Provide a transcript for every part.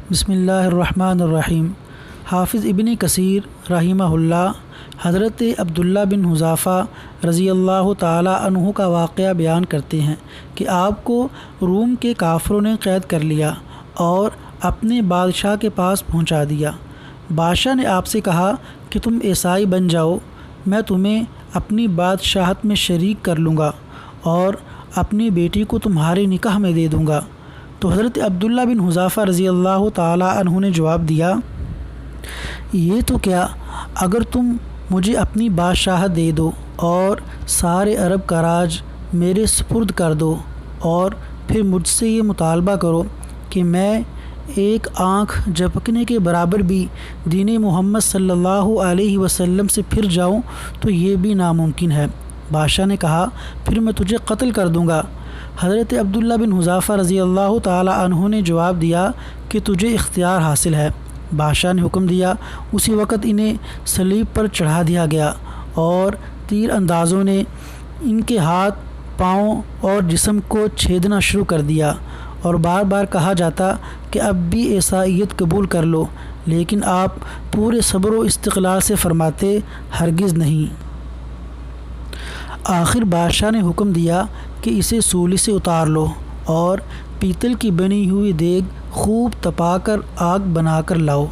بسم اللہ الرحمن الرحیم۔ حافظ ابن کثیر رحمہ اللہ حضرت عبداللہ بن حذافہ رضی اللہ تعالی عنہ کا واقعہ بیان کرتے ہیں کہ آپ کو روم کے کافروں نے قید کر لیا اور اپنے بادشاہ کے پاس پہنچا دیا۔ بادشاہ نے آپ سے کہا کہ تم عیسائی بن جاؤ، میں تمہیں اپنی بادشاہت میں شریک کر لوں گا اور اپنی بیٹی کو تمہارے نکاح میں دے دوں گا۔ تو حضرت عبداللہ بن حذافہ رضی اللہ تعالی عنہ نے جواب دیا، یہ تو کیا، اگر تم مجھے اپنی بادشاہت دے دو اور سارے عرب کا راج میرے سپرد کر دو اور پھر مجھ سے یہ مطالبہ کرو کہ میں ایک آنکھ جھپکنے کے برابر بھی دین محمد صلی اللہ علیہ وسلم سے پھر جاؤں تو یہ بھی ناممکن ہے۔ بادشاہ نے کہا، پھر میں تجھے قتل کر دوں گا۔ حضرت عبداللہ بن حذافہ رضی اللہ تعالی عنہ نے جواب دیا کہ تجھے اختیار حاصل ہے۔ بادشاہ نے حکم دیا، اسی وقت انہیں صلیب پر چڑھا دیا گیا اور تیر اندازوں نے ان کے ہاتھ، پاؤں اور جسم کو چھیدنا شروع کر دیا اور بار بار کہا جاتا کہ اب بھی عیسائیت قبول کر لو، لیکن آپ پورے صبر و استقلال سے فرماتے، ہرگز نہیں۔ آخر بادشاہ نے حکم دیا کہ اسے سولی سے اتار لو اور پیتل کی بنی ہوئی دیگ خوب تپا کر آگ بنا کر لاؤ۔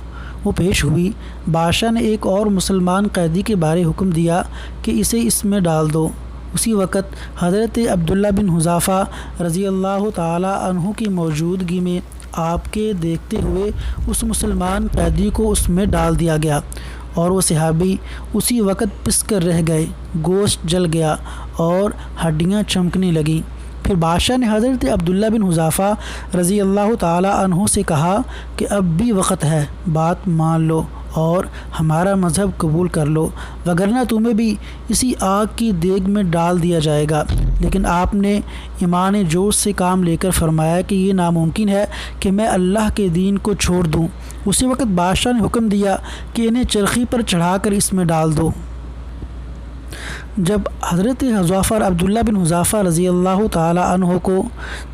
وہ پیش ہوئی۔ بادشاہ نے ایک اور مسلمان قیدی کے بارے حکم دیا کہ اسے اس میں ڈال دو۔ اسی وقت حضرت عبداللہ بن حذافہ رضی اللہ تعالی عنہ کی موجودگی میں آپ کے دیکھتے ہوئے اس مسلمان قیدی کو اس میں ڈال دیا گیا اور وہ صحابی اسی وقت پس کر رہ گئے، گوشت جل گیا اور ہڈیاں چمکنے لگیں۔ پھر بادشاہ نے حضرت عبداللہ بن حذافہ رضی اللہ تعالی عنہ سے کہا کہ اب بھی وقت ہے، بات مان لو اور ہمارا مذہب قبول کر لو، وگرنہ تمہیں بھی اسی آگ کی دیگ میں ڈال دیا جائے گا۔ لیکن آپ نے ایمان جوش سے کام لے کر فرمایا کہ یہ ناممکن ہے کہ میں اللہ کے دین کو چھوڑ دوں۔ اسی وقت بادشاہ نے حکم دیا کہ انہیں چرخی پر چڑھا کر اس میں ڈال دو۔ جب حضرت حذافہ عبداللہ بن حذافہ رضی اللہ تعالی عنہ کو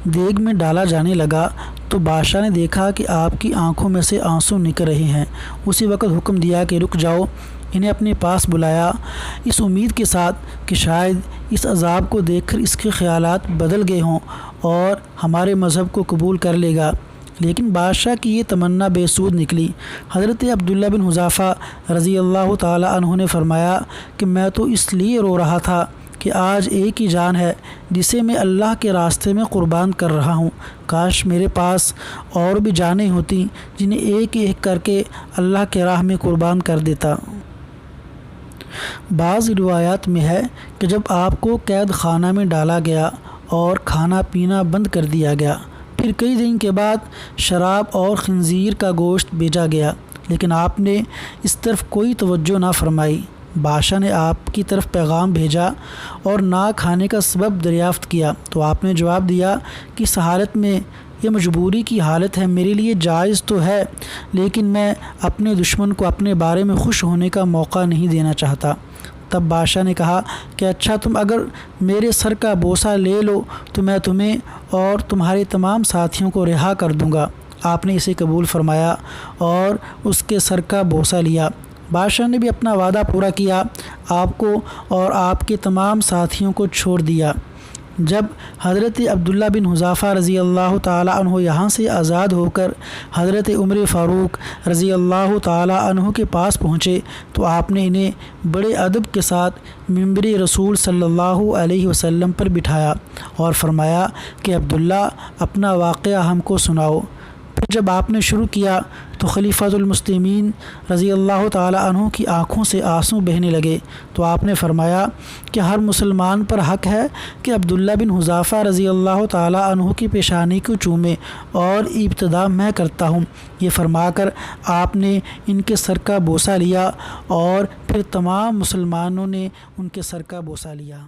دیگ میں ڈالا جانے لگا تو بادشاہ نے دیکھا کہ آپ کی آنکھوں میں سے آنسو نکل رہے ہیں۔ اسی وقت حکم دیا کہ رک جاؤ۔ انہیں اپنے پاس بلایا، اس امید کے ساتھ کہ شاید اس عذاب کو دیکھ کر اس کے خیالات بدل گئے ہوں اور ہمارے مذہب کو قبول کر لے گا، لیکن بادشاہ کی یہ تمنا بے سود نکلی۔ حضرت عبداللہ بن حذافہ رضی اللہ تعالی عنہ نے فرمایا کہ میں تو اس لیے رو رہا تھا کہ آج ایک ہی جان ہے جسے میں اللہ کے راستے میں قربان کر رہا ہوں، کاش میرے پاس اور بھی جانیں ہوتی جنہیں ایک ایک کر کے اللہ کے راہ میں قربان کر دیتا۔ بعض روایات میں ہے کہ جب آپ کو قید خانہ میں ڈالا گیا اور کھانا پینا بند کر دیا گیا، پھر کئی دن کے بعد شراب اور خنزیر کا گوشت بھیجا گیا، لیکن آپ نے اس طرف کوئی توجہ نہ فرمائی۔ بادشاہ نے آپ کی طرف پیغام بھیجا اور نہ کھانے کا سبب دریافت کیا تو آپ نے جواب دیا کہ اس حالت میں، یہ مجبوری کی حالت ہے، میرے لیے جائز تو ہے، لیکن میں اپنے دشمن کو اپنے بارے میں خوش ہونے کا موقع نہیں دینا چاہتا۔ تب بادشاہ نے کہا کہ اچھا، تم اگر میرے سر کا بوسہ لے لو تو میں تمہیں اور تمہارے تمام ساتھیوں کو رہا کر دوں گا۔ آپ نے اسے قبول فرمایا اور اس کے سر کا بوسہ لیا۔ بادشاہ نے بھی اپنا وعدہ پورا کیا، آپ کو اور آپ کے تمام ساتھیوں کو چھوڑ دیا۔ جب حضرت عبداللہ بن حذافہ رضی اللہ تعالی عنہ یہاں سے آزاد ہو کر حضرت عمر فاروق رضی اللہ تعالی عنہ کے پاس پہنچے تو آپ نے انہیں بڑے ادب کے ساتھ منبر رسول صلی اللہ علیہ وسلم پر بٹھایا اور فرمایا کہ عبداللہ، اپنا واقعہ ہم کو سناؤ۔ پھر جب آپ نے شروع کیا تو خلیفۃ المسلمین رضی اللہ تعالی عنہ کی آنکھوں سے آنسو بہنے لگے تو آپ نے فرمایا کہ ہر مسلمان پر حق ہے کہ عبداللہ بن حذافہ رضی اللہ تعالی عنہ کی پیشانی کو چومے، اور ابتدا میں کرتا ہوں۔ یہ فرما کر آپ نے ان کے سر کا بوسہ لیا اور پھر تمام مسلمانوں نے ان کے سر کا بوسہ لیا۔